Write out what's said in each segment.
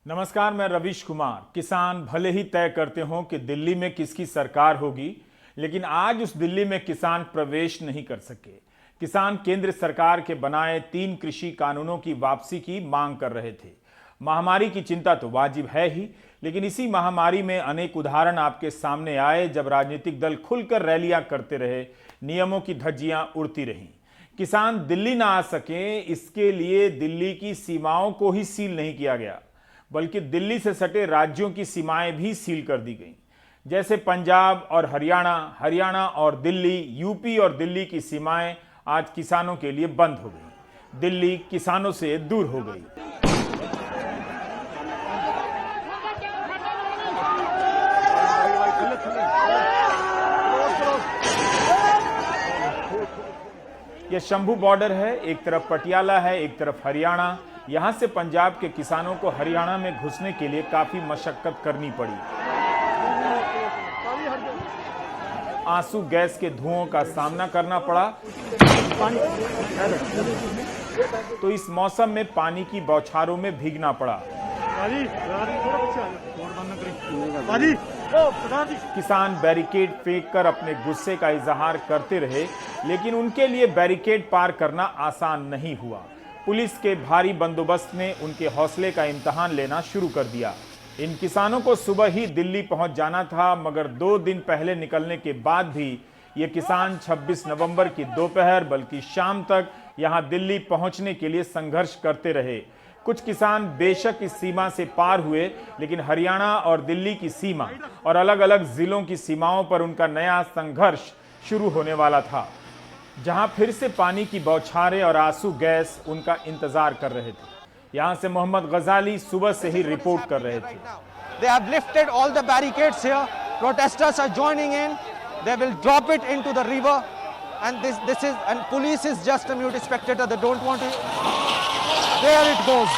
नमस्कार, मैं रवीश कुमार। किसान भले ही तय करते हों कि दिल्ली में किसकी सरकार होगी, लेकिन आज उस दिल्ली में किसान प्रवेश नहीं कर सके। किसान केंद्र सरकार के बनाए 3 कृषि कानूनों की वापसी की मांग कर रहे थे। महामारी की चिंता तो वाजिब है ही, लेकिन इसी महामारी में अनेक उदाहरण आपके सामने आए जब राजनीतिक दल खुलकर रैलियां करते रहे, नियमों की धज्जियां उड़ती रहीं। किसान दिल्ली ना आ सके, इसके लिए दिल्ली की सीमाओं को ही सील नहीं किया गया, बल्कि दिल्ली से सटे राज्यों की सीमाएं भी सील कर दी गईं। जैसे पंजाब और हरियाणा, हरियाणा और दिल्ली, यूपी और दिल्ली की सीमाएं आज किसानों के लिए बंद हो गई। दिल्ली किसानों से दूर हो गई। यह शंभू बॉर्डर है, एक तरफ पटियाला है, एक तरफ हरियाणा। यहां से पंजाब के किसानों को हरियाणा में घुसने के लिए काफी मशक्कत करनी पड़ी। आंसू गैस के धुओं का सामना करना पड़ा। तो इस मौसम में पानी की बौछारों में भीगना पड़ा। किसान बैरिकेड फेंककर अपने गुस्से का इजहार करते रहे, लेकिन उनके लिए बैरिकेड पार करना आसान नहीं हुआ। पुलिस के भारी बंदोबस्त ने उनके हौसले का इम्तिहान लेना शुरू कर दिया। इन किसानों को सुबह ही दिल्ली पहुंच जाना था, मगर 2 दिन पहले निकलने के बाद भी ये किसान 26 नवंबर की दोपहर बल्कि शाम तक यहां दिल्ली पहुंचने के लिए संघर्ष करते रहे। कुछ किसान बेशक इस सीमा से पार हुए, लेकिन हरियाणा और दिल्ली की सीमा और अलग अलग जिलों की सीमाओं पर उनका नया संघर्ष शुरू होने वाला था, जहां फिर से पानी की बौछारें और आंसू गैस उनका इंतजार कर रहे थे। यहां से मोहम्मद गजाली सुबह से ही रिपोर्ट कर रहे थे। They have lifted all the barricades here. Protesters are joining in. They will drop it into the river, and and police is just a mute spectator. They don't want to. There it goes.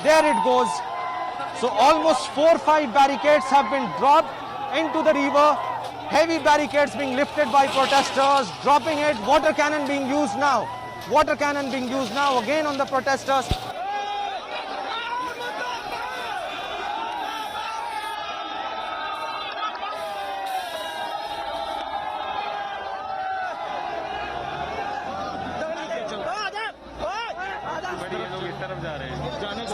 There it goes. So almost 4-5 barricades have been dropped into the river. Heavy barricades being lifted by protesters, dropping it. Water cannon being used now. Water cannon being used now again on the protesters.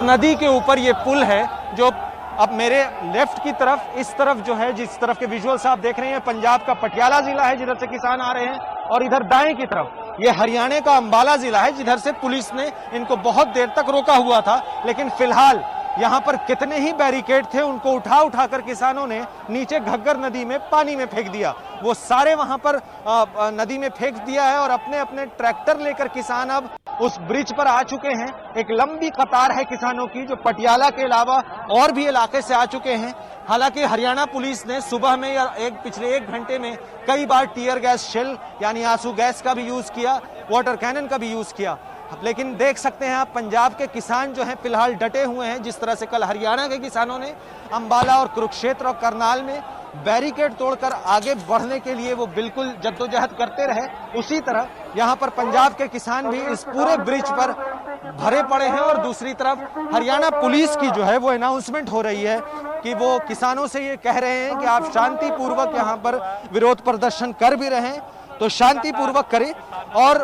नदी के ऊपर ये पुल है जो अब मेरे left की तरफ, इस तरफ जो है, जिस तरफ के विजुअल्स आप देख रहे हैं, पंजाब का पटियाला जिला है जिधर से किसान आ रहे हैं, और इधर दाएं की तरफ ये हरियाणा का अंबाला जिला है जिधर से पुलिस ने इनको बहुत देर तक रोका हुआ था। लेकिन फिलहाल यहाँ पर कितने ही बैरिकेड थे, उनको उठाकर किसानों ने नीचे घग्गर नदी में पानी में फेंक दिया। वो सारे वहां पर नदी में फेंक दिया है और अपने अपने ट्रैक्टर लेकर किसान अब उस ब्रिज पर आ चुके हैं। एक लंबी कतार है किसानों की जो पटियाला के अलावा और भी इलाके से आ चुके हैं। हालांकि हरियाणा पुलिस ने सुबह में या पिछले 1 घंटे में कई बार टीयर गैस शेल यानी आंसू गैस का भी यूज किया, वाटर कैनन का भी यूज किया, लेकिन देख सकते हैं आप पंजाब के किसान जो हैं फिलहाल डटे हुए हैं। जिस तरह से कल हरियाणा के किसानों ने अंबाला और कुरुक्षेत्र और करनाल में बैरिकेड तोड़कर आगे बढ़ने के लिए वो बिल्कुल जद्दोजहद करते रहे, उसी तरह यहाँ पर पंजाब के किसान भी इस पूरे ब्रिज पर भरे पड़े हैं। और दूसरी तरफ हरियाणा पुलिस की जो है वो अनाउंसमेंट हो रही है कि वो किसानों से ये कह रहे हैं कि आप शांतिपूर्वक यहाँ पर विरोध प्रदर्शन कर भी रहे हैं तो शांतिपूर्वक करें और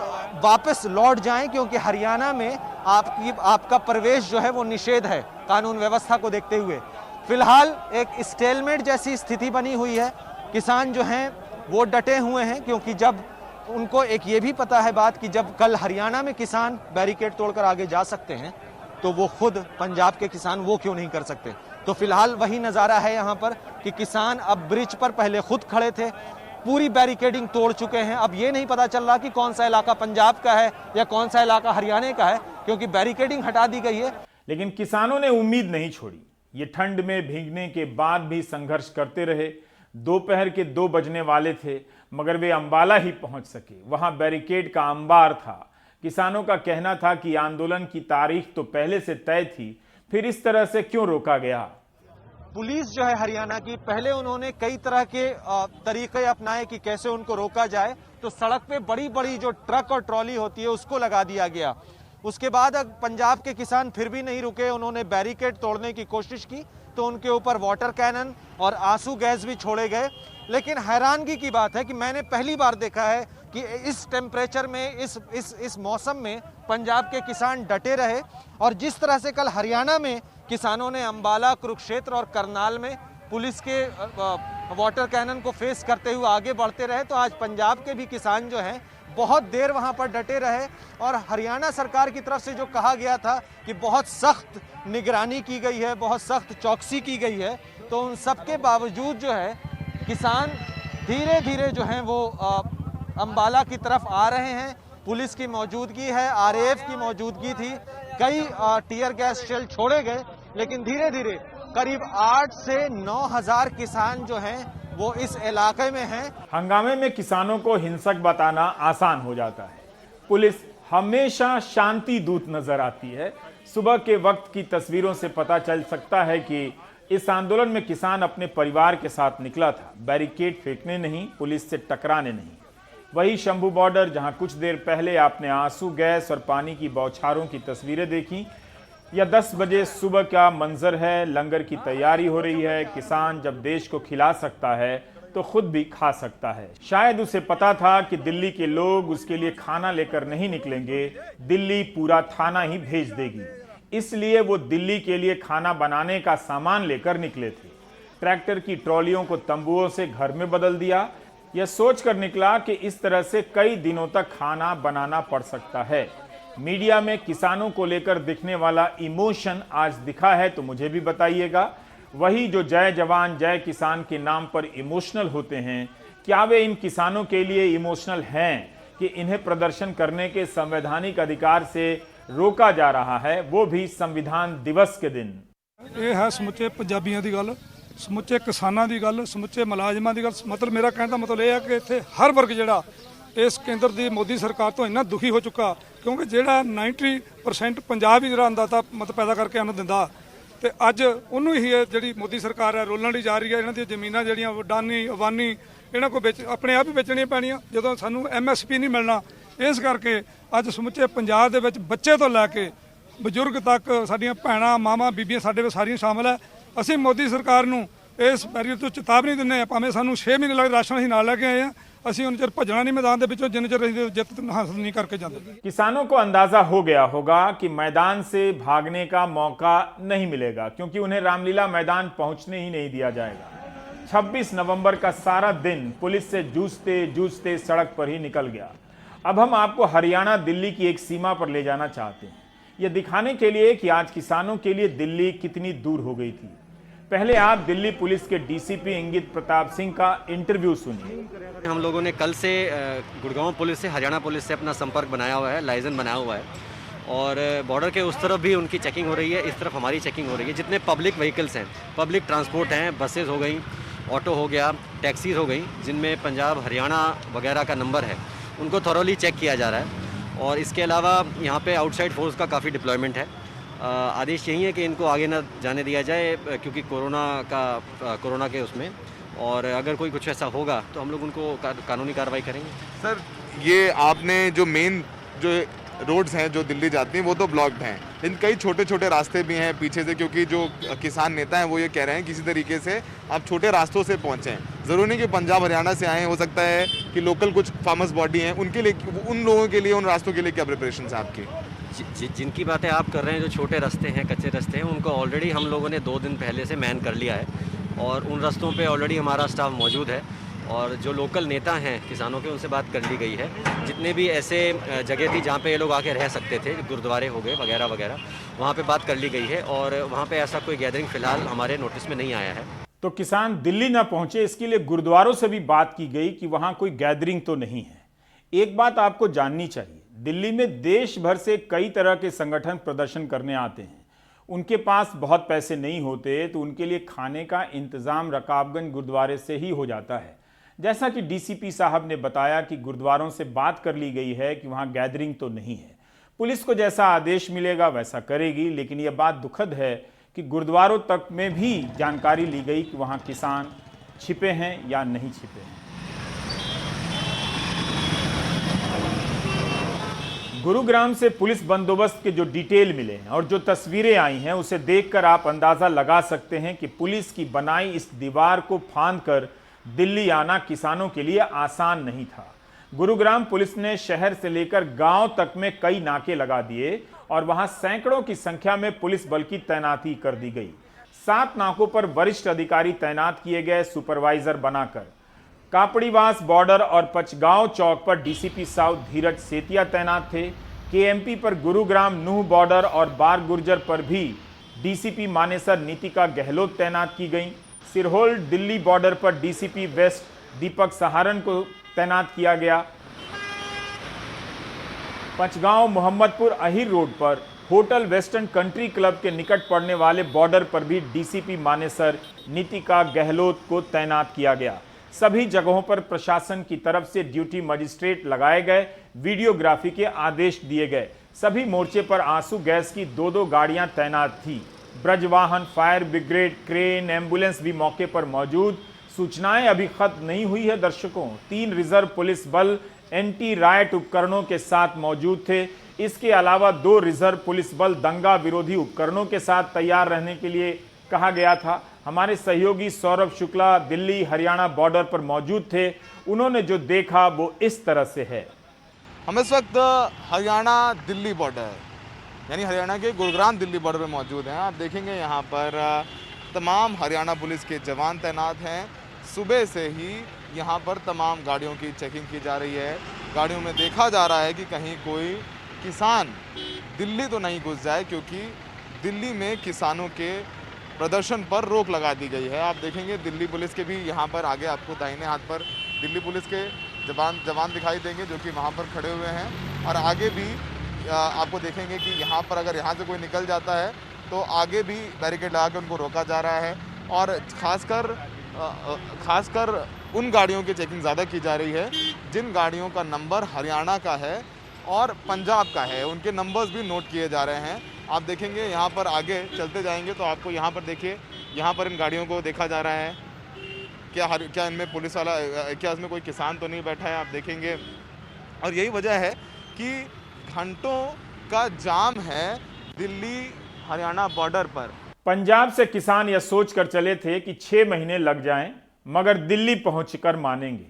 वापस लौट जाएं, क्योंकि हरियाणा में आपका प्रवेश जो है वो निषेध है कानून व्यवस्था को देखते हुए। फिलहाल एक स्टेलमेट जैसी स्थिति बनी हुई है। किसान जो हैं वो डटे हुए हैं, क्योंकि जब उनको एक ये भी पता है बात कि जब कल हरियाणा में किसान बैरिकेड तोड़कर आगे जा सकते हैं तो वो खुद पंजाब के किसान वो क्यों नहीं कर सकते। तो फिलहाल वही नज़ारा है यहाँ पर कि किसान अब ब्रिज पर पहले खुद खड़े थे, पूरी बैरिकेडिंग तोड़ चुके हैं। अब ये नहीं पता चल रहा कि कौन सा इलाका पंजाब का है या कौन सा इलाका हरियाणा का है, क्योंकि बैरिकेडिंग हटा दी गई है। लेकिन किसानों ने उम्मीद नहीं छोड़ी। ये ठंड में भीगने के बाद भी संघर्ष करते रहे। दोपहर के 2 बजने वाले थे, मगर वे अंबाला ही पहुंच सके। वहां बैरिकेड का अंबार था। किसानों का कहना था कि आंदोलन की तारीख तो पहले से तय थी, फिर इस तरह से क्यों रोका गया। पुलिस जो है हरियाणा की, पहले उन्होंने कई तरह के तरीके अपनाए कि कैसे उनको रोका जाए। तो सड़क पे बड़ी बड़ी जो ट्रक और ट्रॉली होती है उसको लगा दिया गया। उसके बाद पंजाब के किसान फिर भी नहीं रुके, उन्होंने बैरिकेड तोड़ने की कोशिश की तो उनके ऊपर वाटर कैनन और आंसू गैस भी छोड़े गए। लेकिन हैरानगी की बात है कि मैंने पहली बार देखा है कि इस टेम्परेचर में, इस मौसम में पंजाब के किसान डटे रहे। और जिस तरह से कल हरियाणा में किसानों ने अंबाला, कुरुक्षेत्र और करनाल में पुलिस के वाटर कैनन को फेस करते हुए आगे बढ़ते रहे, तो आज पंजाब के भी किसान जो हैं बहुत देर वहां पर डटे रहे। और हरियाणा सरकार की तरफ से जो कहा गया था कि बहुत सख्त निगरानी की गई है, बहुत सख्त चौकसी की गई है, तो उन सब के बावजूद जो है किसान धीरे धीरे जो हैं वो अंबाला की तरफ आ रहे हैं। पुलिस की मौजूदगी है, आरएएफ की मौजूदगी थी, कई टीयर गैस शेल छोड़े गए, लेकिन धीरे धीरे करीब 8 से 9 हजार किसान जो हैं वो इस इलाके में हैं। हंगामे में किसानों को हिंसक बताना आसान हो जाता है। पुलिस हमेशा शांति दूत नजर आती है। सुबह के वक्त की तस्वीरों से पता चल सकता है कि इस आंदोलन में किसान अपने परिवार के साथ निकला था, बैरिकेड फेंकने नहीं, पुलिस से टकराने नहीं। वही शंभू बॉर्डर, जहां कुछ देर पहले आपने आंसू गैस और पानी की बौछारों की तस्वीरें देखी, या 10 बजे सुबह का मंजर है, लंगर की तैयारी हो रही है। किसान जब देश को खिला सकता है तो खुद भी खा सकता है। शायद उसे पता था कि दिल्ली के लोग उसके लिए खाना लेकर नहीं निकलेंगे, दिल्ली पूरा थाना ही भेज देगी, इसलिए वो दिल्ली के लिए खाना बनाने का सामान लेकर निकले थे। ट्रैक्टर की ट्रॉलियों को तंबुओं से घर में बदल दिया। यह सोचकर निकला कि इस तरह से कई दिनों तक खाना बनाना पड़ सकता है। मीडिया में किसानों को लेकर दिखने वाला इमोशन आज दिखा है तो मुझे भी बताइएगा। वही जो जय जवान जय किसान के नाम पर इमोशनल होते हैं, क्या वे इन किसानों के लिए इमोशनल हैं कि इन्हें प्रदर्शन करने के संवैधानिक अधिकार से रोका जा रहा है, वो भी संविधान दिवस के दिन। ये है समुचे पंजाबियों की गल, समुचे किसानों की गल, समुचे मुलाजमान की गल। मतलब मेरा कहने का मतलब यह है कि इत्थे हर वर्ग जिहड़ा इस केंद्र की मोदी सरकार तो इन्ना दुखी हो चुका, क्योंकि जिहड़ा 90% पंजाब ही जिहड़ा अंदाता मत पैदा करके अन्न दिंदा, ते अज उन्हों ही जिहड़ी मोदी सरकार है रोलण लई जा रही है। इन्हां दी जमीनां जिहड़ियां अडानी अवानी इन्हां को अपने आप ही बेचणियां पैणियां जदों सानूं MSP नहीं मिलना। इस करके अज समुचे पंजाब दे विच बच्चे तो लैके बजुर्ग तक साडीआं भैणां मावां बीबीआं साडे विच सारियां शामिल है। असीं मोदी सरकार नूं इस बैरियर तो चेतावनी दिंदे आ, भावें सानूं 6 महीने लगे राशन असीं नाल लैके आए हैं, ਅਸੀਂ उन चर भजना नहीं मैदान के विचों जिन्ने चर जित हासिल नहीं करके जाते। किसानों को अंदाजा हो गया होगा कि मैदान से भागने का मौका नहीं मिलेगा, क्योंकि उन्हें रामलीला मैदान पहुंचने ही नहीं दिया जाएगा। 26 नवंबर का सारा दिन पुलिस से जूझते जूझते सड़क पर ही निकल गया। अब हम आपको हरियाणा दिल्ली की एक सीमा पर ले जाना चाहते हैं, यह दिखाने के लिए कि आज किसानों के लिए दिल्ली कितनी दूर हो गई थी। पहले आप दिल्ली पुलिस के डीसीपी इंगित प्रताप सिंह का इंटरव्यू सुनिए। हम लोगों ने कल से गुड़गांव पुलिस से, हरियाणा पुलिस से अपना संपर्क बनाया हुआ है, लाइजन बनाया हुआ है, और बॉर्डर के उस तरफ भी उनकी चेकिंग हो रही है, इस तरफ हमारी चेकिंग हो रही है। जितने पब्लिक व्हीकल्स हैं, पब्लिक ट्रांसपोर्ट हैं, बसेज हो गई, ऑटो हो गया, टैक्सीज हो गई, जिनमें पंजाब हरियाणा वगैरह का नंबर है, उनको थॉरोली चेक किया जा रहा है। और इसके अलावा यहाँ पे आउटसाइड फोर्स का काफ़ी डिप्लॉयमेंट है। आदेश यही है कि इनको आगे ना जाने दिया जाए, क्योंकि कोरोना के उसमें, और अगर कोई कुछ ऐसा होगा तो हम लोग उनको कानूनी कार्रवाई करेंगे। सर, ये आपने जो मेन जो रोड्स हैं जो दिल्ली जाती हैं वो तो ब्लॉक्ड हैं, लेकिन कई छोटे छोटे रास्ते भी हैं पीछे से, क्योंकि जो किसान नेता हैं वो ये कह रहे हैं किसी तरीके से आप छोटे रास्तों से पहुँचें। ज़रूरी नहीं कि पंजाब हरियाणा से आएँ, हो सकता है कि लोकल कुछ फार्मर्स बॉडी हैं, उनके लिए, उन लोगों के लिए उन रास्तों के लिए क्या प्रिपरेशन है आपकी? जिनकी बातें आप कर रहे हैं, जो छोटे रास्ते हैं, कच्चे रास्ते हैं, उनको ऑलरेडी हम लोगों ने 2 दिन पहले से मैन कर लिया है, और उन रास्तों पे ऑलरेडी हमारा स्टाफ मौजूद है। और जो लोकल नेता हैं किसानों के, उनसे बात कर ली गई है। जितने भी ऐसे जगह थी जहाँ पे ये लोग आके रह सकते थे, गुरुद्वारे हो गए वगैरह वगैरह, वहाँ पे बात कर ली गई है, और वहाँ पे ऐसा कोई गैदरिंग फिलहाल हमारे नोटिस में नहीं आया है। तो किसान दिल्ली ना पहुंचे, इसके लिए गुरुद्वारों से भी बात की गई कि वहां कोई गैदरिंग तो नहीं है। एक बात आपको जाननी चाहिए, दिल्ली में देश भर से कई तरह के संगठन प्रदर्शन करने आते हैं। उनके पास बहुत पैसे नहीं होते, तो उनके लिए खाने का इंतजाम रकाबगंज गुरुद्वारे से ही हो जाता है। जैसा कि डीसीपी साहब ने बताया कि गुरुद्वारों से बात कर ली गई है कि वहां गैदरिंग तो नहीं है, पुलिस को जैसा आदेश मिलेगा वैसा करेगी। लेकिन यह बात दुखद है कि गुरुद्वारों तक में भी जानकारी ली गई कि वहां किसान छिपे हैं या नहीं छिपे हैं। गुरुग्राम से पुलिस बंदोबस्त के जो डिटेल मिले हैं और जो तस्वीरें आई हैं उसे देखकर आप अंदाजा लगा सकते हैं कि पुलिस की बनाई इस दीवार को फांदकर दिल्ली आना किसानों के लिए आसान नहीं था। गुरुग्राम पुलिस ने शहर से लेकर गांव तक में कई नाके लगा दिए और वहां सैकड़ों की संख्या में पुलिस बल की तैनाती कर दी गई। 7 नाकों पर वरिष्ठ अधिकारी तैनात किए गए सुपरवाइजर बनाकर। कापड़ीवास बॉर्डर और पचगांव चौक पर डीसीपी साउथ धीरज सेतिया तैनात थे। केएमपी पर गुरुग्राम नूह बॉर्डर और बार गुर्जर पर भी डीसीपी मानेसर नीतिका गहलोत तैनात की गई। सिरहोल दिल्ली बॉर्डर पर डीसीपी वेस्ट दीपक सहारन को तैनात किया गया। पचगांव मोहम्मदपुर अहिर रोड पर होटल वेस्टर्न कंट्री क्लब के निकट पड़ने वाले बॉर्डर पर भी डीसीपी मानेसर नीतिका गहलोत को तैनात किया गया। सभी जगहों पर प्रशासन की तरफ से ड्यूटी मजिस्ट्रेट लगाए गए, वीडियोग्राफी के आदेश दिए गए। सभी मोर्चे पर आंसू गैस की 2-2 गाड़ियां तैनात थी। ब्रजवाहन, फायर ब्रिगेड, क्रेन, एम्बुलेंस भी मौके पर मौजूद। सूचनाएं अभी खत्म नहीं हुई है दर्शकों। 3 रिजर्व पुलिस बल एंटी रायट उपकरणों के साथ मौजूद थे। इसके अलावा 2 रिजर्व पुलिस बल दंगा विरोधी उपकरणों के साथ तैयार रहने के लिए कहा गया था। हमारे सहयोगी सौरभ शुक्ला दिल्ली हरियाणा बॉर्डर पर मौजूद थे। उन्होंने जो देखा वो इस तरह से है। हम इस वक्त हरियाणा दिल्ली बॉर्डर यानी हरियाणा के गुरुग्राम दिल्ली बॉर्डर पर मौजूद हैं। आप देखेंगे यहाँ पर तमाम हरियाणा पुलिस के जवान तैनात हैं। सुबह से ही यहाँ पर तमाम गाड़ियों की चेकिंग की जा रही है। गाड़ियों में देखा जा रहा है कि कहीं कोई किसान दिल्ली तो नहीं घुस जाए, क्योंकि दिल्ली में किसानों के प्रदर्शन पर रोक लगा दी गई है। आप देखेंगे दिल्ली पुलिस के भी यहाँ पर आगे आपको दाहिने हाथ पर दिल्ली पुलिस के जवान दिखाई देंगे जो कि वहाँ पर खड़े हुए हैं। और आगे भी आपको देखेंगे कि यहाँ पर अगर यहाँ से कोई निकल जाता है तो आगे भी बैरिकेड लगा के उनको रोका जा रहा है। और खासकर उन गाड़ियों की चेकिंग ज़्यादा की जा रही है जिन गाड़ियों का नंबर हरियाणा का है और पंजाब का है। उनके नंबर्स भी नोट किए जा रहे हैं। आप देखेंगे यहाँ पर आगे चलते जाएंगे तो आपको यहाँ पर देखिए, यहाँ पर इन गाड़ियों को देखा जा रहा है। क्या इनमें पुलिस वाला, क्या इसमें कोई किसान तो नहीं बैठा है, आप देखेंगे। और यही वजह है कि घंटों का जाम है दिल्ली हरियाणा बॉर्डर पर। पंजाब से किसान यह सोचकर चले थे कि 6 महीने लग जाएं, मगर दिल्ली पहुंचकर मानेंगे।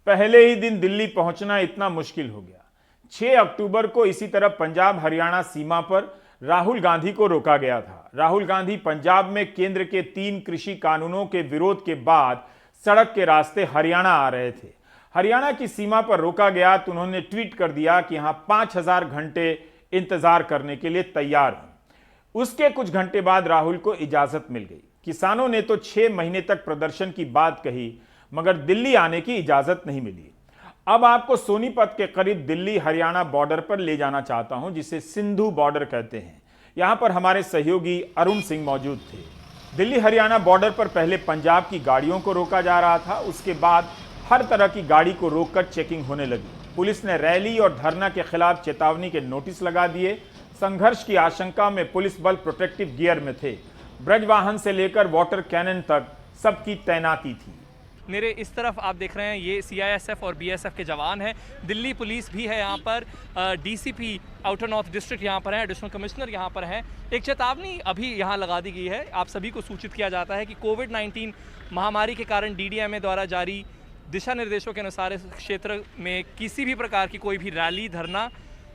पहले ही दिन दिल्ली पहुंचना इतना मुश्किल हो गया। 6 अक्टूबर को इसी तरह पंजाब हरियाणा सीमा पर राहुल गांधी को रोका गया था। राहुल गांधी पंजाब में केंद्र के 3 कृषि कानूनों के विरोध के बाद सड़क के रास्ते हरियाणा आ रहे थे। हरियाणा की सीमा पर रोका गया तो उन्होंने ट्वीट कर दिया कि यहां 5000 घंटे इंतजार करने के लिए तैयार हूं। उसके कुछ घंटे बाद राहुल को इजाजत मिल गई। किसानों ने तो 6 महीने तक प्रदर्शन की बात कही, मगर दिल्ली आने की इजाजत नहीं मिली। अब आपको सोनीपत के करीब दिल्ली हरियाणा बॉर्डर पर ले जाना चाहता हूं, जिसे सिंधु बॉर्डर कहते हैं। यहां पर हमारे सहयोगी अरुण सिंह मौजूद थे। दिल्ली हरियाणा बॉर्डर पर पहले पंजाब की गाड़ियों को रोका जा रहा था, उसके बाद हर तरह की गाड़ी को रोककर चेकिंग होने लगी। पुलिस ने रैली और धरना के खिलाफ चेतावनी के नोटिस लगा दिए। संघर्ष की आशंका में पुलिस बल प्रोटेक्टिव गियर में थे। ब्रजवाहन से लेकर वाटर कैनन तक सबकी तैनाती थी। मेरे इस तरफ आप देख रहे हैं ये सीआईएसएफ और बीएसएफ के जवान हैं। दिल्ली पुलिस भी है यहाँ पर। डीसीपी आउटर नॉर्थ डिस्ट्रिक्ट यहाँ पर है, एडिशनल कमिश्नर यहाँ पर हैं। एक चेतावनी अभी यहाँ लगा दी गई है। आप सभी को सूचित किया जाता है कि कोविड-19 महामारी के कारण डीडीएमए द्वारा जारी दिशा निर्देशों के अनुसार इस क्षेत्र में किसी भी प्रकार की कोई भी रैली, धरना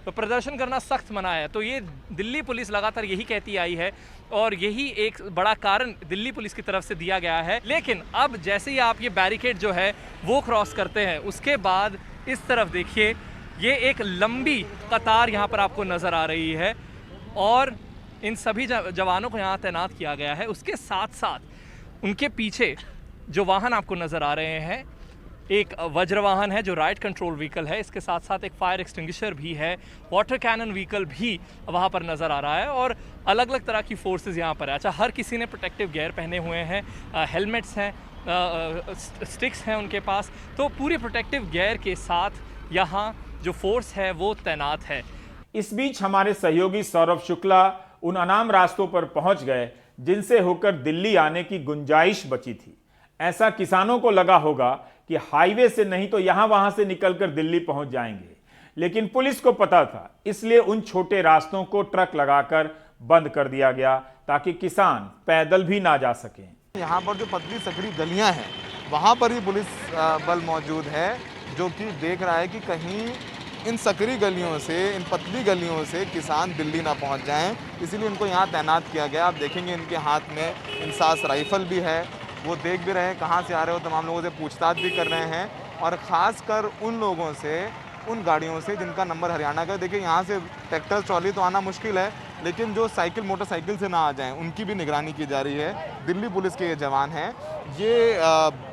तो प्रदर्शन करना सख्त मना है। तो ये दिल्ली पुलिस लगातार यही कहती आई है और यही एक बड़ा कारण दिल्ली पुलिस की तरफ से दिया गया है। लेकिन अब जैसे ही आप ये बैरिकेड जो है वो क्रॉस करते हैं, उसके बाद इस तरफ देखिए, ये एक लंबी कतार यहाँ पर आपको नज़र आ रही है और इन सभी जवानों को यहाँ तैनात किया गया है। उसके साथ साथ उनके पीछे जो वाहन आपको नज़र आ रहे हैं, एक वज्र वाहन है जो राइट कंट्रोल व्हीकल है, इसके साथ साथ एक फायर एक्सटिंग्विशर भी है, वाटर कैनन व्हीकल भी वहाँ पर नज़र आ रहा है और अलग अलग तरह की फोर्सेस यहाँ पर है। अच्छा, हर किसी ने प्रोटेक्टिव गियर पहने हुए हैं, हेलमेट्स हैं, स्टिक्स हैं उनके पास। तो पूरी प्रोटेक्टिव गियर के साथ यहाँ जो फोर्स है वो तैनात है। इस बीच हमारे सहयोगी सौरभ शुक्ला उन अनाम रास्तों पर पहुंच गए जिनसे होकर दिल्ली आने की गुंजाइश बची थी। ऐसा किसानों को लगा होगा कि हाईवे से नहीं तो यहां वहां से निकलकर दिल्ली पहुंच जाएंगे। लेकिन पुलिस को पता था, इसलिए उन छोटे रास्तों को ट्रक लगाकर बंद कर दिया गया ताकि किसान पैदल भी ना जा सकें। यहाँ पर जो पतली सकरी गलियाँ हैं वहाँ पर ही पुलिस बल मौजूद है, जो कि देख रहा है कि कहीं इन सकरी गलियों से, इन पतली गलियों से किसान दिल्ली ना पहुंच जाएं, इसीलिए इनको यहाँ तैनात किया गया। आप देखेंगे इनके हाथ में इंसास राइफल भी है, वो देख भी रहे हैं कहाँ से आ रहे हो, तमाम लोगों से पूछताछ भी कर रहे हैं, और ख़ास कर उन लोगों से, उन गाड़ियों से जिनका नंबर हरियाणा का। देखिए यहाँ से ट्रैक्टर ट्रॉली तो आना मुश्किल है, लेकिन जो साइकिल मोटरसाइकिल से ना आ जाएं उनकी भी निगरानी की जा रही है। दिल्ली पुलिस के ये जवान हैं। ये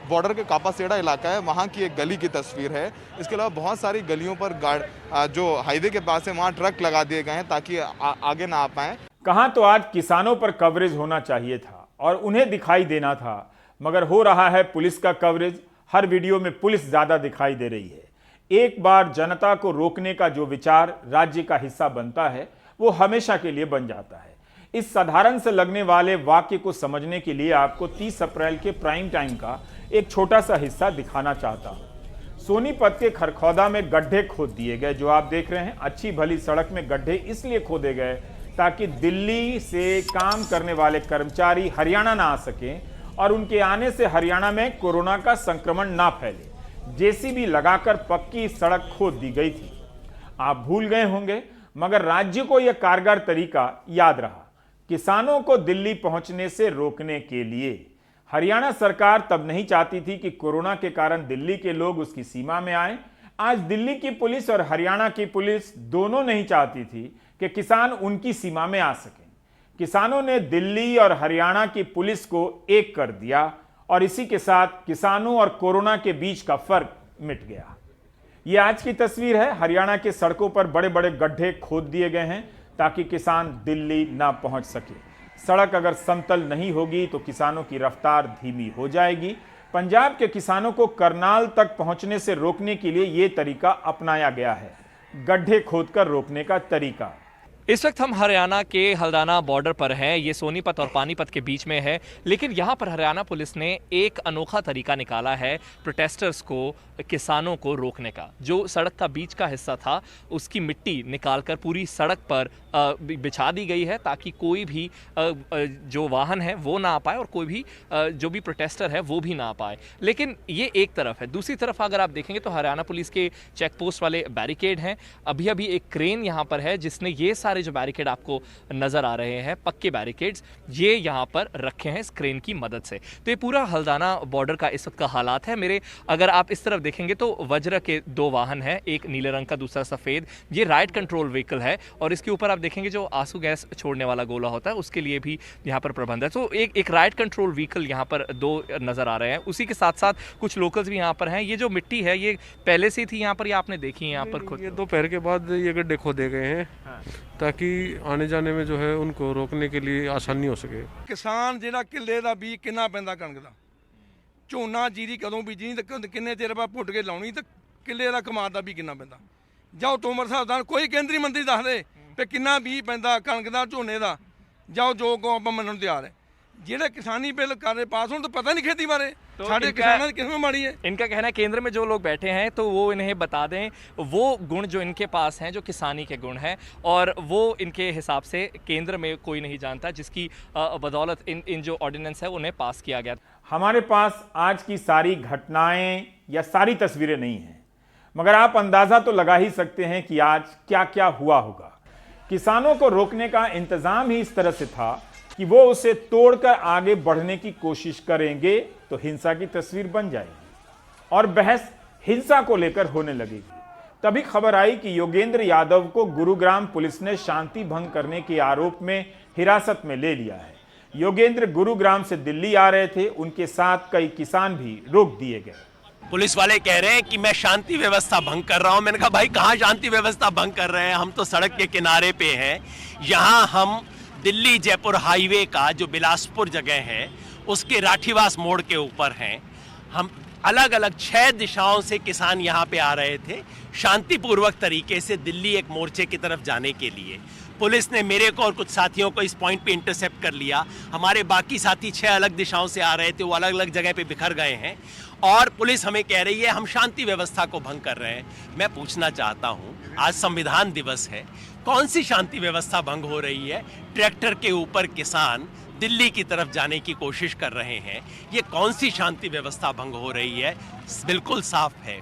बॉर्डर के कापासेड़ा इलाका है, वहाँ की एक गली की तस्वीर है। इसके अलावा बहुत सारी गलियों पर जो हाईवे के पास है वहाँ ट्रक लगा दिए गए हैं ताकि आगे ना आ पाएँ। कहाँ तो आज किसानों पर कवरेज होना चाहिए था और उन्हें दिखाई देना था, मगर हो रहा है पुलिस का कवरेज। हर वीडियो में पुलिस ज़्यादा दिखाई दे रही है। एक बार जनता को रोकने का जो विचार राज्य का हिस्सा बनता है वो हमेशा के लिए बन जाता है। इस साधारण से लगने वाले वाक्य को समझने के लिए आपको 30 अप्रैल के प्राइम टाइम का एक छोटा सा हिस्सा दिखाना चाहता हूं। सोनीपत के खरखौदा में गड्ढे खोद दिए गए, जो आप देख रहे हैं। अच्छी भली सड़क में गड्ढे इसलिए खोदे गए ताकि दिल्ली से काम करने वाले कर्मचारी हरियाणा ना आ सकें और उनके आने से हरियाणा में कोरोना का संक्रमण ना फैले। जेसीबी लगाकर पक्की सड़क खोद दी गई थी। आप भूल गए होंगे, मगर राज्य को यह कारगर तरीका याद रहा। किसानों को दिल्ली पहुंचने से रोकने के लिए हरियाणा सरकार तब नहीं चाहती थी कि कोरोना के कारण दिल्ली के लोग उसकी सीमा में आए। आज दिल्ली की पुलिस और हरियाणा की पुलिस दोनों नहीं चाहती थी कि किसान उनकी सीमा में आ सकें। किसानों ने दिल्ली और हरियाणा की पुलिस को एक कर दिया और इसी के साथ किसानों और कोरोना के बीच का फर्क मिट गया। ये आज की तस्वीर है। हरियाणा के सड़कों पर बड़े बड़े गड्ढे खोद दिए गए हैं ताकि किसान दिल्ली ना पहुंच सके। सड़क अगर समतल नहीं होगी तो किसानों की रफ्तार धीमी हो जाएगी। पंजाब के किसानों को करनाल तक पहुंचने से रोकने के लिए ये तरीका अपनाया गया है, गड्ढे खोदकर रोकने का तरीका। इस वक्त हम हरियाणा के हल्द्वानी बॉर्डर पर हैं। ये सोनीपत और पानीपत के बीच में है, लेकिन यहाँ पर हरियाणा पुलिस ने एक अनोखा तरीका निकाला है प्रोटेस्टर्स को, किसानों को रोकने का। जो सड़क का बीच का हिस्सा था उसकी मिट्टी निकालकर पूरी सड़क पर बिछा दी गई है ताकि कोई भी जो वाहन है वो ना आ पाए और कोई भी जो भी प्रोटेस्टर है वो भी ना आ पाए। लेकिन ये एक तरफ है। दूसरी तरफ अगर आप देखेंगे तो हरियाणा पुलिस के चेक पोस्ट वाले बैरिकेड हैं। अभी अभी एक क्रेन यहाँ पर है जिसने ये सारे जो बैरिकेड आपको नजर आ रहे हैं, पक्के बैरिकेड्स, ये यहाँ पर रखे हैं इस क्रेन की मदद से। तो ये पूरा हल्द्वानी बॉर्डर का इस वक्त का हालात है। मेरे अगर आप इस तरफ देखेंगे तो वज्र के दो वाहन हैं, एक नीले रंग का दूसरा सफेद। ये राइट कंट्रोल व्हीकल है और इसके ऊपर आप देखेंगे जो आंसू गैस छोड़ने वाला गोला होता है उसके लिए भी यहाँ पर प्रबंध है। तो एक राइट कंट्रोल व्हीकल यहाँ पर दो नजर आ रहे हैं। उसी के साथ साथ कुछ लोकल्स भी यहाँ पर हैं। ये जो मिट्टी है ये पहले से थी यहाँ पर, या आपने देखी है यहाँ पर खुद? ये दोपहर के बाद ये गड्ढे खोदे गए हैं ताकि आने जाने में जो है उनको रोकने के लिए आसानी हो सके। किसान ਜਿਹੜਾ ਕਿੱਲੇ ਦਾ ਬੀਜ ਕਿੰਨਾ ਪੈਂਦਾ ਕਣਕ ਦਾ, ਝੋਨਾ ਜੀਰੀ ਕਦੋਂ ਬੀਜਣੀ ਤੇ ਕਿੰਨੇ ਚਿਰ ਬਾਅਦ ਪੁੱਟ ਕੇ ਲਾਉਣੀ ਤੇ ਕਿੱਲੇ ਦਾ ਕਮਾਦ ਦਾ ਵੀ ਕਿੰਨਾ ਪੈਂਦਾ। ਜਾਓ ਤੋਮਰ ਸਾਹਿਬ ਦਾ ਕੋਈ ਕੇਂਦਰੀ ਮੰਤਰੀ ਦੱਸ ਦੇ ਵੀ ਕਿੰਨਾ ਬੀਜ ਪੈਂਦਾ ਕਣਕ ਦਾ, ਝੋਨੇ ਦਾ। ਜਾਓ ਜੋ ਕੋ ਆਪਾਂ ਮੰਨਣ ਤਿਆਰ ਹੈ। ਜਿਹੜੇ किसानी बिल कर रहे पास हो तो पता नहीं खेती बारे। तो साढ़े किसानों की किस्मत माड़ी है। इनका कहना है केंद्र में जो लोग बैठे हैं तो वो इन्हें बता दें वो गुण जो इनके पास हैं, जो किसानी के गुण हैं, और वो इनके हिसाब से केंद्र में कोई नहीं जानता, जिसकी बदौलत इन जो ऑर्डिनेंस है उन्हें पास किया गया। हमारे पास आज की सारी घटनाएं या सारी तस्वीरें नहीं हैं, मगर आप अंदाजा तो लगा ही सकते हैं कि आज क्या क्या हुआ होगा। किसानों को रोकने का इंतजाम ही इस तरह से था कि वो उसे तोड़कर आगे बढ़ने की कोशिश करेंगे तो हिंसा की तस्वीर बन जाएगी और बहस हिंसा को लेकर होने लगेगी। तभी खबर आई कि योगेंद्र यादव को गुरुग्राम पुलिस ने शांति भंग करने के आरोप में हिरासत में ले लिया है। योगेंद्र गुरुग्राम से दिल्ली आ रहे थे, उनके साथ कई किसान भी रोक दिए गए। पुलिस वाले कह रहे हैं कि मैं शांति व्यवस्था भंग कर रहा हूं। मैंने कहा भाई कहां शांति व्यवस्था भंग कर रहे हैं, हम तो सड़क के किनारे पे हैं। यहां हम दिल्ली जयपुर हाईवे का जो बिलासपुर जगह है उसके राठीवास मोड़ के ऊपर हैं। हम अलग अलग 6 दिशाओं से किसान यहाँ पे आ रहे थे शांतिपूर्वक तरीके से दिल्ली एक मोर्चे की तरफ जाने के लिए। पुलिस ने मेरे को और कुछ साथियों को इस पॉइंट पे इंटरसेप्ट कर लिया। हमारे बाकी साथी 6 अलग दिशाओं से आ रहे थे, वो अलग अलग जगह पे बिखर गए हैं और पुलिस हमें कह रही है हम शांति व्यवस्था को भंग कर रहे हैं। मैं पूछना चाहता हूँ आज संविधान दिवस है, कौन सी शांति व्यवस्था भंग हो रही है? ट्रैक्टर के ऊपर किसान दिल्ली की तरफ जाने की कोशिश कर रहे हैं, ये कौन सी शांति व्यवस्था भंग हो रही है? बिल्कुल साफ है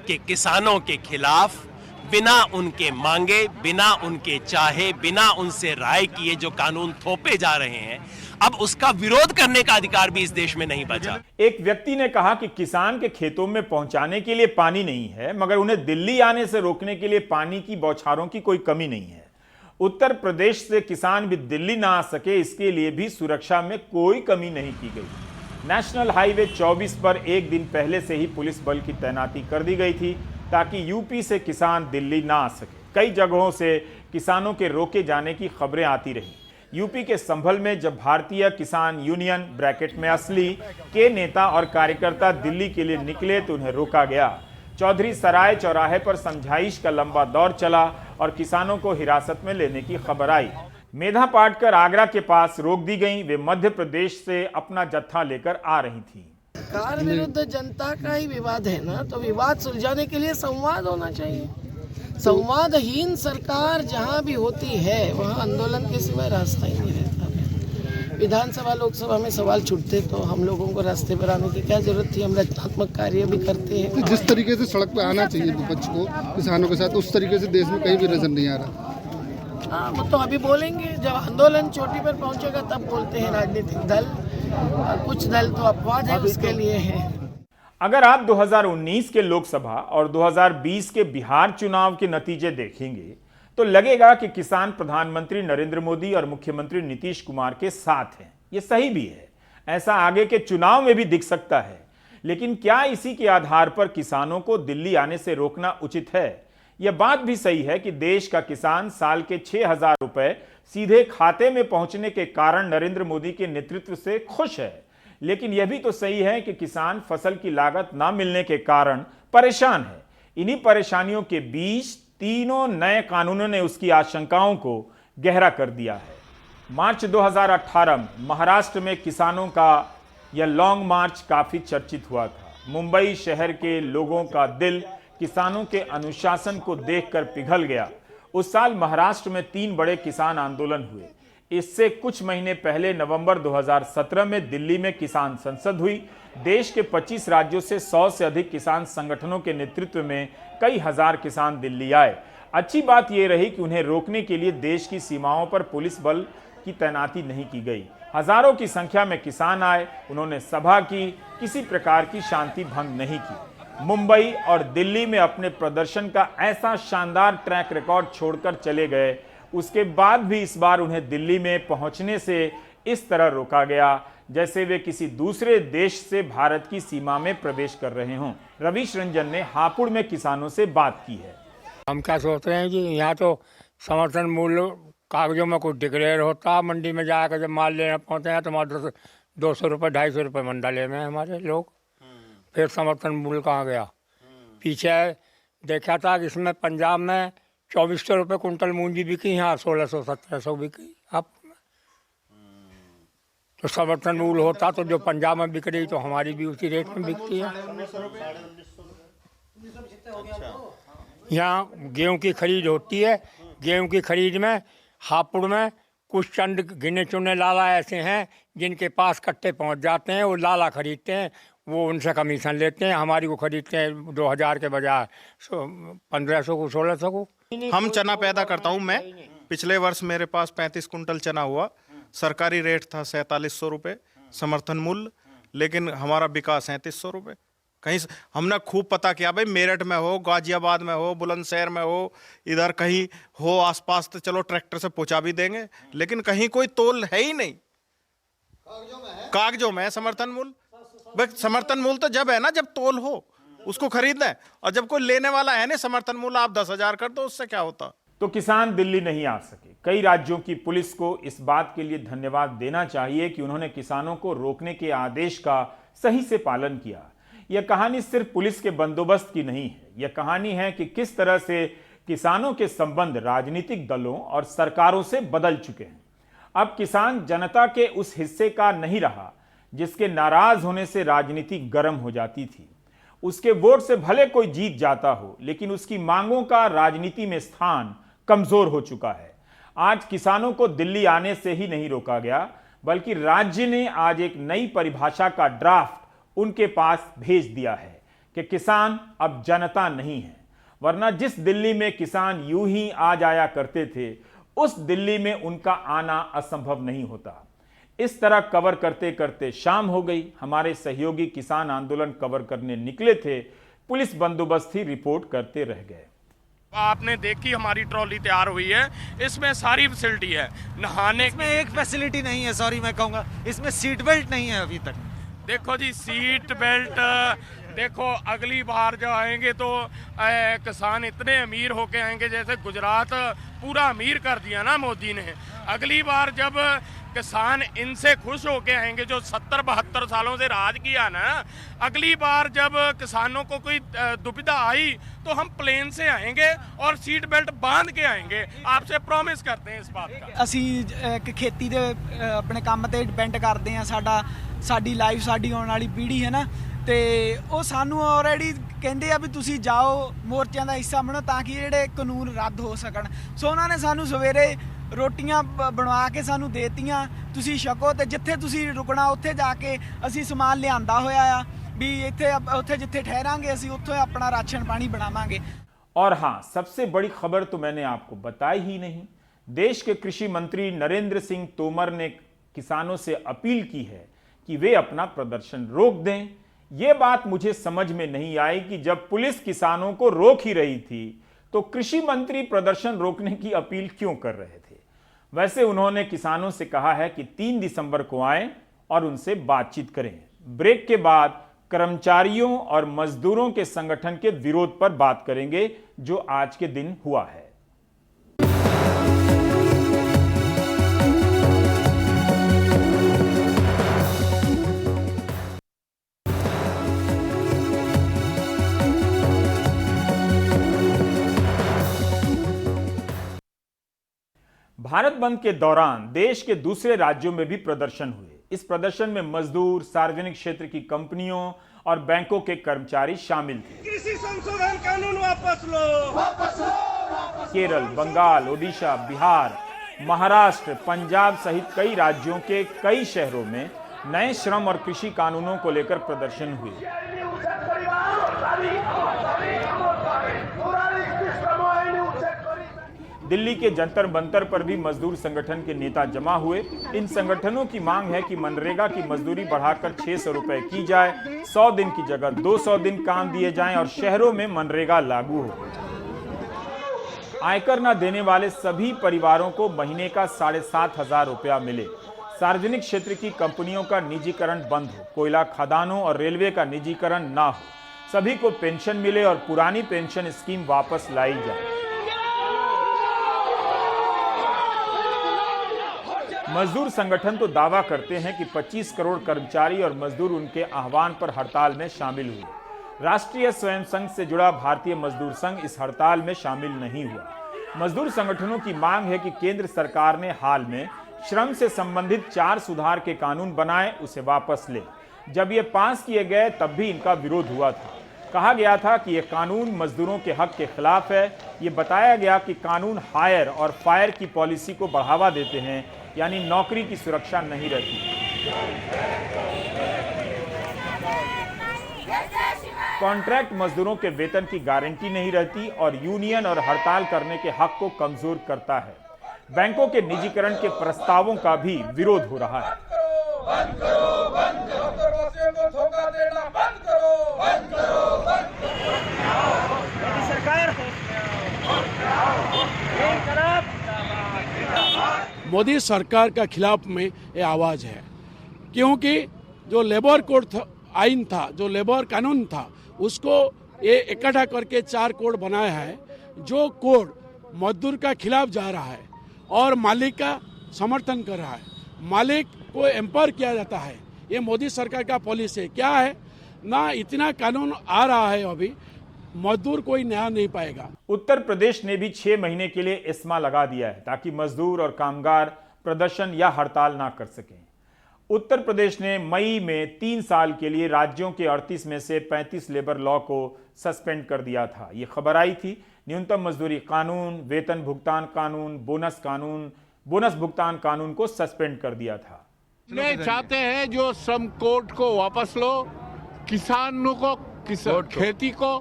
कि किसानों के खिलाफ बिना उनके मांगे, बिना उनके चाहे, बिना उनसे राय किए जो कानून थोपे जा रहे हैं, अब उसका विरोध करने का अधिकार भी इस देश में नहीं बचा। एक व्यक्ति ने कहा कि किसान के खेतों में पहुंचाने के लिए पानी नहीं है, मगर उन्हें दिल्ली आने से रोकने के लिए पानी की बौछारों की कोई कमी नहीं है। उत्तर प्रदेश से किसान भी दिल्ली ना आ सके, इसके लिए भी सुरक्षा में कोई कमी नहीं की गई। नेशनल हाईवे 24 पर एक दिन पहले से ही पुलिस बल की तैनाती कर दी गई थी ताकि यूपी से किसान दिल्ली ना आ सके। कई जगहों से किसानों के रोके जाने की खबरें आती रही। यूपी के संभल में जब भारतीय किसान यूनियन ब्रैकेट में असली के नेता और कार्यकर्ता दिल्ली के लिए निकले तो उन्हें रोका गया। चौधरी सराय चौराहे पर समझाइश का लंबा दौर चला और किसानों को हिरासत में लेने की खबर आई। मेधा पाटकर आगरा के पास रोक दी गईं। वे मध्य प्रदेश से अपना जत्था लेकर आ रही थीं। सरकार विरुद्ध जनता का ही विवाद है ना, तो विवाद सुलझाने के लिए संवाद होना चाहिए। संवादहीन सरकार जहाँ भी होती है वहाँ आंदोलन के सिवाय रास्ता ही नहीं रहता। विधानसभा लोकसभा में सवाल छूटते तो हम लोगों को रास्ते पर आने की क्या जरूरत थी? हम रचनात्मक कार्य भी करते हैं। जिस तरीके से सड़क पर आना चाहिए विपक्ष को किसानों के साथ, उस तरीके से देश में कहीं भी नजर नहीं आ रहा। हाँ, वो तो अभी बोलेंगे, जब आंदोलन चोटी पर पहुंचेगा तब बोलते हैं राजनीतिक दल। और कुछ दल तो अपवाद है, उसके लिए है। अगर आप 2019 के लोकसभा और 2020 के बिहार चुनाव के नतीजे देखेंगे तो लगेगा कि किसान प्रधानमंत्री नरेंद्र मोदी और मुख्यमंत्री नीतीश कुमार के साथ हैं। ये सही भी है, ऐसा आगे के चुनाव में भी दिख सकता है। लेकिन क्या इसी के आधार पर किसानों को दिल्ली आने से रोकना उचित है? यह बात भी सही है कि देश का किसान साल के 6,000 रुपए सीधे खाते में पहुंचने के कारण नरेंद्र मोदी के नेतृत्व से खुश है। लेकिन यह भी तो सही है कि किसान फसल की लागत ना मिलने के कारण परेशान है। इन्हीं परेशानियों के बीच तीनों नए कानूनों ने उसकी आशंकाओं को गहरा कर दिया है। मार्च 2018 में महाराष्ट्र में किसानों का यह लॉन्ग मार्च काफी चर्चित हुआ था। मुंबई शहर के लोगों का दिल किसानों के अनुशासन को देखकर पिघल गया। उस साल महाराष्ट्र में 3 बड़े किसान आंदोलन हुए। इससे कुछ महीने पहले नवंबर 2017 में दिल्ली में किसान संसद हुई। देश के 25 राज्यों से 100 से अधिक किसान संगठनों के नेतृत्व में कई हजार किसान दिल्ली आए। अच्छी बात यह रही कि उन्हें रोकने के लिए देश की सीमाओं पर पुलिस बल की तैनाती नहीं की गई। हजारों की संख्या में किसान आए, उन्होंने सभा की, किसी प्रकार की शांति भंग नहीं की। मुंबई और दिल्ली में अपने प्रदर्शन का ऐसा शानदार ट्रैक रिकॉर्ड छोड़कर चले गए। उसके बाद भी इस बार उन्हें दिल्ली में पहुंचने से इस तरह रोका गया जैसे वे किसी दूसरे देश से भारत की सीमा में प्रवेश कर रहे हों। रवीश रंजन ने हापुड़ में किसानों से बात की है। हम क्या सोच रहे हैं कि यहाँ तो समर्थन मूल्य कागजों में कुछ डिक्लेयर होता, मंडी में जाकर जब माल लेना पहुँचते हैं तो मात्र 200 रुपये 250 रुपये मंडा ले में हमारे लोग। फिर समर्थन मूल्य कहाँ गया? पीछे देखा था कि इसमें पंजाब में 2400 रुपये कुंटल मूंजी बिकी, यहाँ 1600-1700 बिकी। अब तो समर्थन मूल्य होता तो जो पंजाब में बिक रही तो हमारी भी उसी रेट में बिकती है। यहाँ गेहूं की खरीद होती है। गेहूं की खरीद में हापुड़ में कुछ चंद गिने चुने लाला ऐसे हैं जिनके पास कट्टे पहुँच जाते हैं, वो लाला खरीदते हैं, वो उनसे कमीशन लेते हैं। हमारी को खरीदते हैं 2000 के बजाय 1500 को 1600 को। हम चना पैदा करता हूँ मैं। पिछले वर्ष मेरे पास 35 कुंटल चना हुआ। सरकारी रेट था 4700 रुपये समर्थन मूल्य, लेकिन हमारा बिका 3700 रुपये। कहीं हमने खूब पता किया, भाई मेरठ में हो, गाजियाबाद में हो, बुलंदशहर में हो, इधर कहीं हो आसपास तो चलो ट्रैक्टर से पहुंचा भी देंगे, लेकिन कहीं कोई तोल है ही नहीं। कागजों में है समर्थन मूल्य। समर्थन मूल्य तो जब है ना जब तोल हो, उसको खरीदना है। और जब कोई लेने वाला है ना समर्थन मूल्य आप 10,000 कर दो, उससे क्या होता? तो किसान दिल्ली नहीं आ सके। कई राज्यों की पुलिस को इस बात के लिए धन्यवाद देना चाहिए कि उन्होंने किसानों को रोकने के आदेश का सही से पालन किया। यह कहानी सिर्फ पुलिस के बंदोबस्त की नहीं है, यह कहानी है कि किस तरह से किसानों के संबंध राजनीतिक दलों और सरकारों से बदल चुके हैं। अब किसान जनता के उस हिस्से का नहीं रहा जिसके नाराज होने से राजनीति गर्म हो जाती थी। उसके वोट से भले कोई जीत जाता हो, लेकिन उसकी मांगों का राजनीति में स्थान कमजोर हो चुका है। आज किसानों को दिल्ली आने से ही नहीं रोका गया, बल्कि राज्य ने आज एक नई परिभाषा का ड्राफ्ट उनके पास भेज दिया है कि किसान अब जनता नहीं है। वरना जिस दिल्ली में किसान यूं ही आ जाया करते थे, उस दिल्ली में उनका आना असंभव नहीं होता। इस तरह कवर करते करते शाम हो गई। हमारे सहयोगी किसान आंदोलन कवर करने निकले थे, पुलिस बंदोबस्त ही रिपोर्ट करते रह गए। आपने देखी हमारी ट्रॉली तैयार हुई है, इसमें सारी फैसिलिटी है। नहाने इसमें एक फैसिलिटी नहीं है, सॉरी मैं कहूँगा, इसमें सीट बेल्ट नहीं है अभी तक। देखो जी, सीट बेल्ट देखो, अगली बार जो आएंगे तो किसान इतने अमीर होके आएंगे जैसे गुजरात पूरा अमीर कर दिया ना मोदी ने। अगली बार जब किसान इनसे खुश होके आएंगे जो 70-72 सालों से राज किया ना, अगली बार जब किसानों को कोई दुविधा आई तो हम प्लेन से आएंगे और सीट बेल्ट बांध के आएंगे। आपसे प्रॉमिस करते हैं इस बात का। ਅਸੀਂ ਖੇਤੀ ਦੇ ਆਪਣੇ ਕੰਮ ਤੇ ਡਿਪੈਂਡ ਕਰਦੇ ਆ, ਸਾਡੀ ਲਾਈਫ, ਸਾਡੀ ਆਉਣ ਵਾਲੀ ਪੀੜ੍ਹੀ ਹੈ ਨਾ, ਤੇ ਉਹ ਸਾਨੂੰ ਆਲਰੇਡੀ ਕਹਿੰਦੇ ਆ ਵੀ ਤੁਸੀਂ ਜਾਓ ਮੋਰਚਿਆਂ ਦਾ ਹਿੱਸਾ ਬਣੋ ਤਾਂ ਕਿ ਜਿਹੜੇ ਕਾਨੂੰਨ ਰੱਦ ਹੋ ਸਕਣ। ਸੋ ਉਹਨਾਂ ਨੇ ਸਾਨੂੰ ਸਵੇਰੇ ਰੋਟੀਆਂ ਬਣਵਾ ਕੇ ਸਾਨੂੰ ਦੇਤੀਆਂ, ਤੁਸੀਂ ਛਕੋ ਤੇ ਜਿੱਥੇ ਤੁਸੀਂ ਰੁਕਣਾ ਉੱਥੇ ਜਾ ਕੇ ਅਸੀਂ ਸਮਾਨ ਲਿਆਂਦਾ ਹੋਇਆ ਆ ਵੀ ਇੱਥੇ ਉੱਥੇ ਜਿੱਥੇ ਠਹਿਰਾਂਗੇ ਅਸੀਂ ਉੱਥੇ ਆਪਣਾ ਰਾਸ਼ਨ ਪਾਣੀ बनावांगे। और हाँ, सबसे बड़ी खबर तो मैंने आपको बताई ही नहीं। देश के कृषि मंत्री नरेंद्र सिंह तोमर ने किसानों से अपील की है कि वे अपना प्रदर्शन रोक दें। यह बात मुझे समझ में नहीं आई कि जब पुलिस किसानों को रोक ही रही थी तो कृषि मंत्री प्रदर्शन रोकने की अपील क्यों कर रहे थे। वैसे उन्होंने किसानों से कहा है कि 3 दिसंबर को आएं और उनसे बातचीत करें। ब्रेक के बाद कर्मचारियों और मजदूरों के संगठन के विरोध पर बात करेंगे जो आज के दिन हुआ है। भारत बंद के दौरान देश के दूसरे राज्यों में भी प्रदर्शन हुए। इस प्रदर्शन में मजदूर, सार्वजनिक क्षेत्र की कंपनियों और बैंकों के कर्मचारी शामिल थे। कृषि संशोधन कानून वापस लो, वापस लो। केरल, बंगाल, ओडिशा, बिहार, महाराष्ट्र, पंजाब सहित कई राज्यों के कई शहरों में नए श्रम और कृषि कानूनों को लेकर प्रदर्शन हुए। दिल्ली के जंतर मंतर पर भी मजदूर संगठन के नेता जमा हुए। इन संगठनों की मांग है कि मनरेगा की मजदूरी बढ़ाकर 600 रुपए की जाए, 100 दिन की जगह 200 दिन काम दिए जाएं और शहरों में मनरेगा लागू हो। आयकर न देने वाले सभी परिवारों को महीने का 7,500 रुपया मिले। सार्वजनिक क्षेत्र की कंपनियों का निजीकरण बंद हो, कोयला खदानों और रेलवे का निजीकरण ना हो, सभी को पेंशन मिले और पुरानी पेंशन स्कीम वापस लाई जाए। मजदूर संगठन तो दावा करते हैं कि 25 करोड़ कर्मचारी और मजदूर उनके आह्वान पर हड़ताल में शामिल हुए। राष्ट्रीय स्वयं संघ से जुड़ा भारतीय मजदूर संघ इस हड़ताल में शामिल नहीं हुआ। मजदूर संगठनों की मांग है कि केंद्र सरकार ने हाल में श्रम से संबंधित 4 सुधार के कानून बनाए, उसे वापस ले। जब ये पास किए गए तब भी इनका विरोध हुआ था। कहा गया था कि यह कानून मजदूरों के हक के खिलाफ है। ये बताया गया कि कानून हायर और फायर की पॉलिसी को बढ़ावा देते हैं, यानी नौकरी की सुरक्षा नहीं रहती। कॉन्ट्रैक्ट मजदूरों के वेतन की गारंटी नहीं रहती और यूनियन और हड़ताल करने के हक को कमजोर करता है। बैंकों के निजीकरण के प्रस्तावों का भी विरोध हो रहा है। बंद करो, बंद करो, प्रवासियों को धोखा देना बंद करो, बंद करो, बंद करो। मोदी सरकार मोदी सरकार का खिलाफ में ये आवाज़ है, क्योंकि जो लेबर कोड आइन था, जो लेबर कानून था, उसको ये इकट्ठा करके 4 कोड बनाया है। जो कोड मजदूर का खिलाफ जा रहा है और मालिक का समर्थन कर रहा है, मालिक को एम्पावर किया जाता है। ये मोदी सरकार का पॉलिसी क्या है ना, इतना कानून आ रहा है अभी मजदूर कोई न्याय नहीं पाएगा। उत्तर प्रदेश ने भी 6 महीने के लिए इस्मा लगा दिया है ताकि मजदूर और कामगार प्रदर्शन या हड़ताल ना कर सकें। उत्तर प्रदेश ने मई में 3 साल के लिए राज्यों के 38 में से 35 लेबर लॉ को सस्पेंड कर दिया था। ये खबर आई थी। न्यूनतम मजदूरी कानून, वेतन भुगतान कानून, बोनस भुगतान कानून को सस्पेंड कर दिया था। ये चाहते हैं जो श्रम कोड को वापस लो, किसानों को खेती को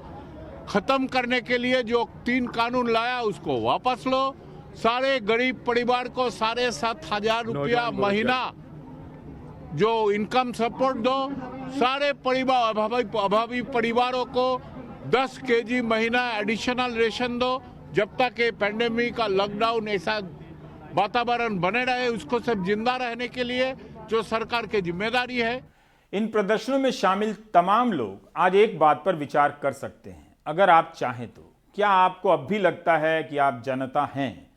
खत्म करने के लिए जो 3 कानून लाया उसको वापस लो, सारे गरीब परिवार को 7,500 रुपया महीना जो इनकम सपोर्ट दो, सारे परिवार अभावी परिवारों को 10 केजी महीना एडिशनल रेशन दो। जब तक ये पैंडेमिक का लॉकडाउन ऐसा वातावरण बने रहे, उसको सब जिंदा रहने के लिए जो सरकार की जिम्मेदारी है। इन प्रदर्शनों में शामिल तमाम लोग आज एक बात पर विचार कर सकते हैं, अगर आप चाहें तो। क्या आपको अब भी लगता है कि आप जनता हैं?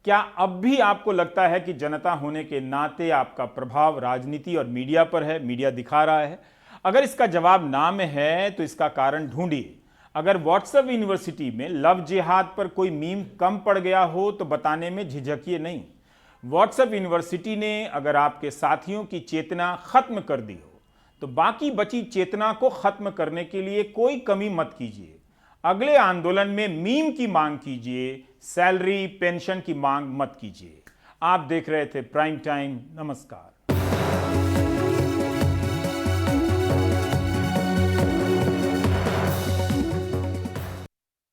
क्या अब भी आपको लगता है कि जनता होने के नाते आपका प्रभाव राजनीति और मीडिया पर है, मीडिया दिखा रहा है? अगर इसका जवाब ना में है तो इसका कारण ढूंढिए। अगर व्हाट्सएप यूनिवर्सिटी में लव जिहाद पर कोई मीम कम पड़ गया हो तो बताने में झिझकिए नहीं। व्हाट्सएप यूनिवर्सिटी ने अगर आपके साथियों की चेतना खत्म कर दी हो तो बाकी बची चेतना को खत्म करने के लिए कोई कमी मत कीजिए। अगले आंदोलन में मीम की मांग कीजिए, सैलरी पेंशन की मांग मत कीजिए। आप देख रहे थे प्राइम टाइम। नमस्कार।